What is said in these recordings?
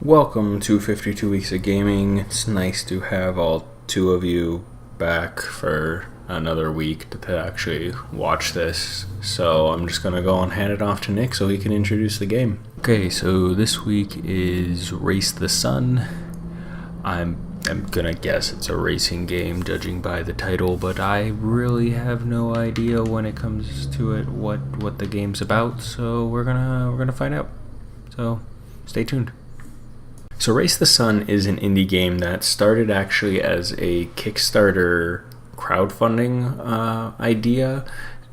Welcome to 52 Weeks of Gaming. It's nice to have all two of you back for another week to actually watch this. So I'm just going to go and hand it off to Nick so he can introduce the game. Okay, so this week is Race the Sun. I'm going to guess it's a racing game judging by the title, but I really have no idea when it comes to it what the game's about, so we're going to find out. So stay tuned. So Race the Sun is an indie game that started actually as a Kickstarter crowdfunding idea,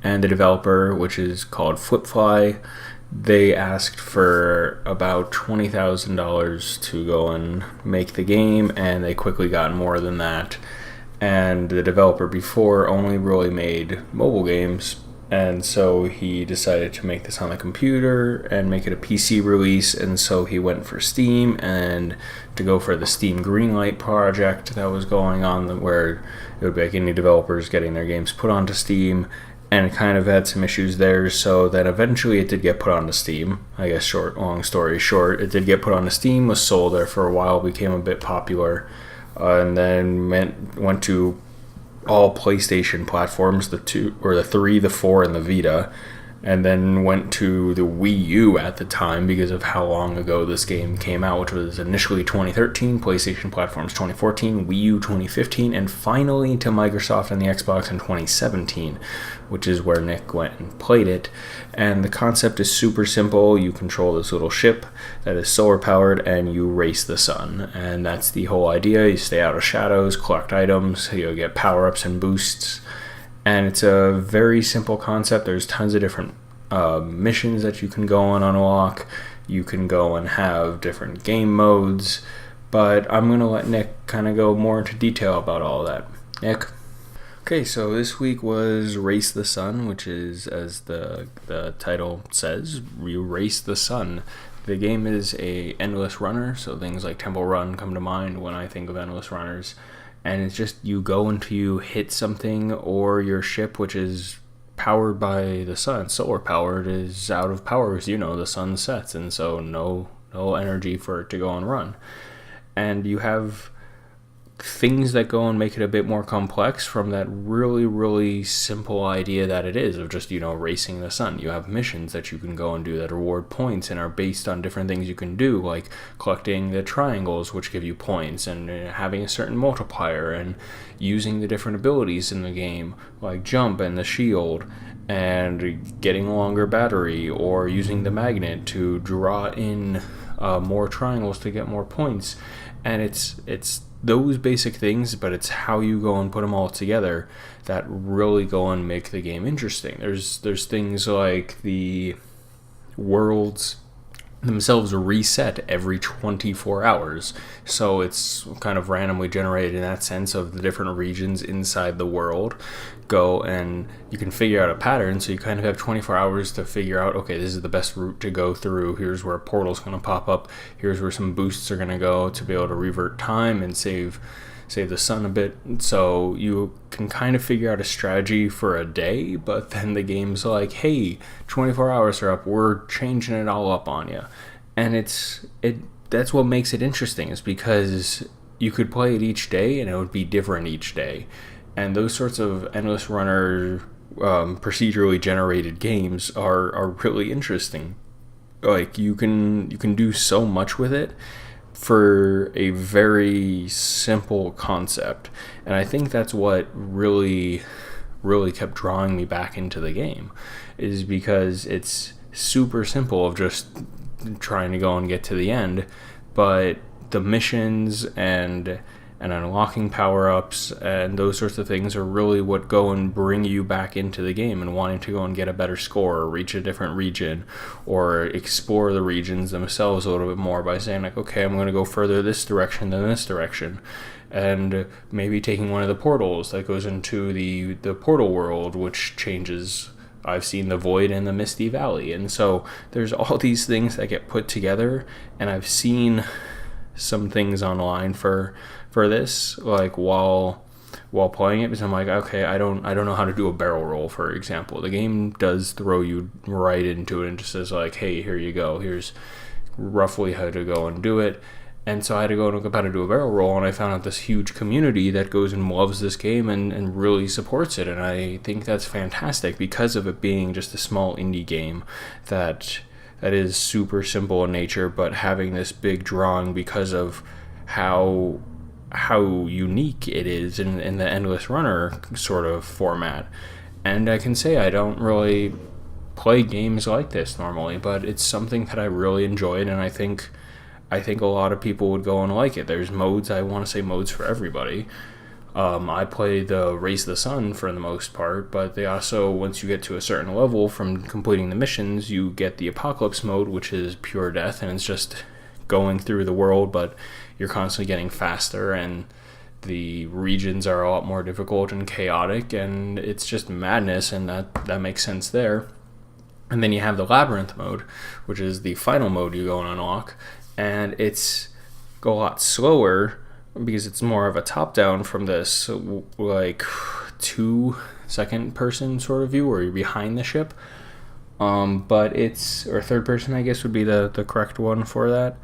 and the developer, which is called Flipfly, they asked for about $20,000 to go and make the game, and they quickly got more than that. And the developer before only really made mobile games, and so he decided to make this on the computer and make it a PC release, and so he went for Steam and to go for the Steam Greenlight project that was going on, where it would be like indie developers getting their games put onto Steam, and it kind of had some issues there, so that eventually it did get put onto Steam. I guess long story short, it did get put onto Steam, was sold there for a while, became a bit popular, and then went to all PlayStation platforms, the 2 or the 3, the 4, and the Vita, and then went to the Wii U at the time because of how long ago this game came out, which was initially 2013, PlayStation platforms 2014, Wii U 2015, and finally to Microsoft and the Xbox in 2017, which is where Nick went and played it. And the concept is super simple. You control this little ship that is solar powered, and you race the sun, and that's the whole idea. You stay out of shadows, collect items, you get power-ups and boosts. And it's a very simple concept. There's tons of different missions that you can go and unlock. You can go and have different game modes. But I'm going to let Nick kind of go more into detail about all of that. Nick? Okay, so this week was Race the Sun, which is, as the title says, you race the sun. The game is a endless runner, so things like Temple Run come to mind when I think of endless runners. And it's just you go until you hit something, or your ship, which is powered by the sun, solar powered, is out of power because the sun sets, and so no energy for it to go and run. And you have things that go and make it a bit more complex from that really, really simple idea that it is of just, racing the sun. You have missions that you can go and do that reward points and are based on different things you can do, like collecting the triangles, which give you points, and having a certain multiplier, and using the different abilities in the game, like jump and the shield, and getting a longer battery, or using the magnet to draw in more triangles to get more points. And it's those basic things, but it's how you go and put them all together that really go and make the game interesting. There's things like the worlds themselves reset every 24 hours, so it's kind of randomly generated in that sense of the different regions inside the world go, and you can figure out a pattern, so you kind of have 24 hours to figure out, okay, this is the best route to go through, here's where a portal's going to pop up, here's where some boosts are going to go to be able to revert time and save the sun a bit. So you can kind of figure out a strategy for a day, but then the game's like, hey, 24 hours are up, we're changing it all up on you. And that's what makes it interesting, is because you could play it each day and it would be different each day. And those sorts of endless runner procedurally generated games are really interesting. Like you can do so much with it for a very simple concept, and I think that's what really kept drawing me back into the game, is because it's super simple of just trying to go and get to the end, but the missions and unlocking power-ups and those sorts of things are really what go and bring you back into the game and wanting to go and get a better score, or reach a different region, or explore the regions themselves a little bit more by saying, like, okay, I'm going to go further this direction than this direction, and maybe taking one of the portals that goes into the portal world, which changes. I've seen the Void and the Misty Valley, and so there's all these things that get put together, and I've seen some things online for this, like while playing it, because I'm like, okay, I don't know how to do a barrel roll, for example. The game does throw you right into it and just says like, hey, here you go, here's roughly how to go and do it. And so I had to go and look up how to do a barrel roll, and I found out this huge community that goes and loves this game and really supports it. And I think that's fantastic because of it being just a small indie game that is super simple in nature, but having this big drawing because of how unique it is in the Endless Runner sort of format. And I can say I don't really play games like this normally, but it's something that I really enjoyed, and I think a lot of people would go and like it. There's modes, I want to say modes for everybody. I play the Raise the Sun for the most part, but they also, once you get to a certain level from completing the missions, you get the Apocalypse mode, which is pure death, and it's just going through the world, but you're constantly getting faster, and the regions are a lot more difficult and chaotic, and it's just madness, and that makes sense there. And then you have the Labyrinth mode, which is the final mode you go and unlock, and it's a lot slower because it's more of a top-down from this like 2-second person sort of view where you're behind the ship. But it's, or third person I guess would be the correct one for that,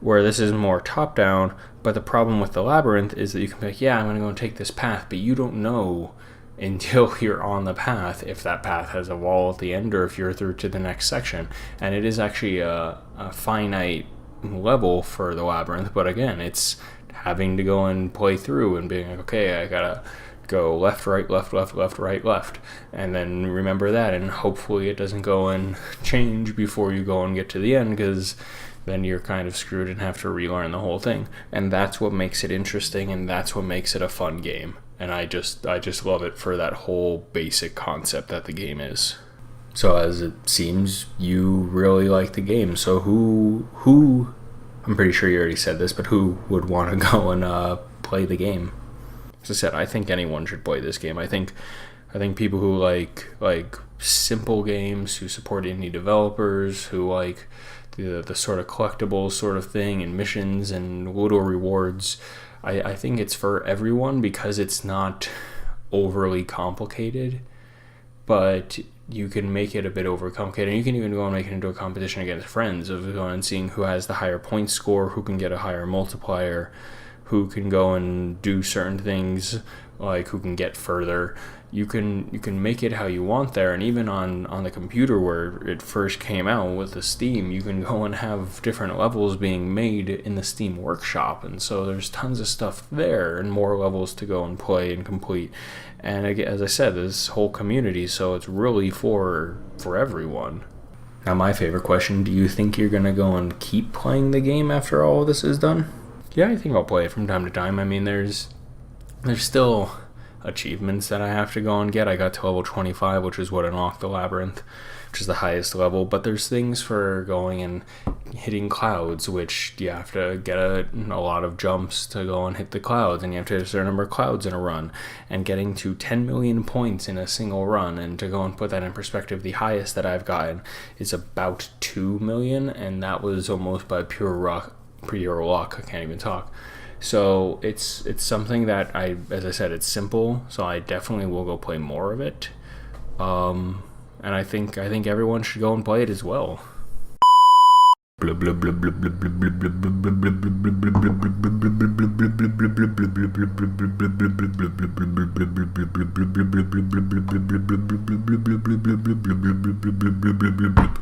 where this is more top-down. But the problem with the Labyrinth is that you can be like, yeah, I'm going to go and take this path, but you don't know until you're on the path if that path has a wall at the end or if you're through to the next section. And it is actually a finite level for the Labyrinth, but again, it's having to go and play through and being like, okay, I gotta go left, right, left, left, left, right, left, and then remember that, and hopefully it doesn't go and change before you go and get to the end, because then you're kind of screwed and have to relearn the whole thing. And that's what makes it interesting, and that's what makes it a fun game. And I just love it for that whole basic concept that the game is. So as it seems, you really like the game. So who I'm pretty sure you already said this, but who would want to go and play the game? As I said, I think anyone should play this game. I think people who like simple games, who support indie developers, who like the sort of collectibles sort of thing and missions and little rewards, I think it's for everyone because it's not overly complicated, but you can make it a bit overcomplicated. And you can even go and make it into a competition against friends of going and seeing who has the higher point score, who can get a higher multiplier, who can go and do certain things, like who can get further. You can make it how you want there, and even on the computer where it first came out with the Steam, you can go and have different levels being made in the Steam Workshop, and so there's tons of stuff there and more levels to go and play and complete. And again, as I said, this whole community, so it's really for everyone. Now my favorite question, do you think you're going to go and keep playing the game after all of this is done? Yeah, I think I'll play it from time to time. I mean, there's still achievements that I have to go and get. I got to level 25, which is what unlocked the Labyrinth, which is the highest level, but there's things for going and hitting clouds, which you have to get a lot of jumps to go and hit the clouds, and you have to hit a certain number of clouds in a run, and getting to 10 million points in a single run. And to go and put that in perspective, the highest that I've gotten is about 2 million, and that was almost by pure luck. I can't even talk. So it's something that as I said, it's simple, so I definitely will go play more of it. And I think everyone should go and play it as well.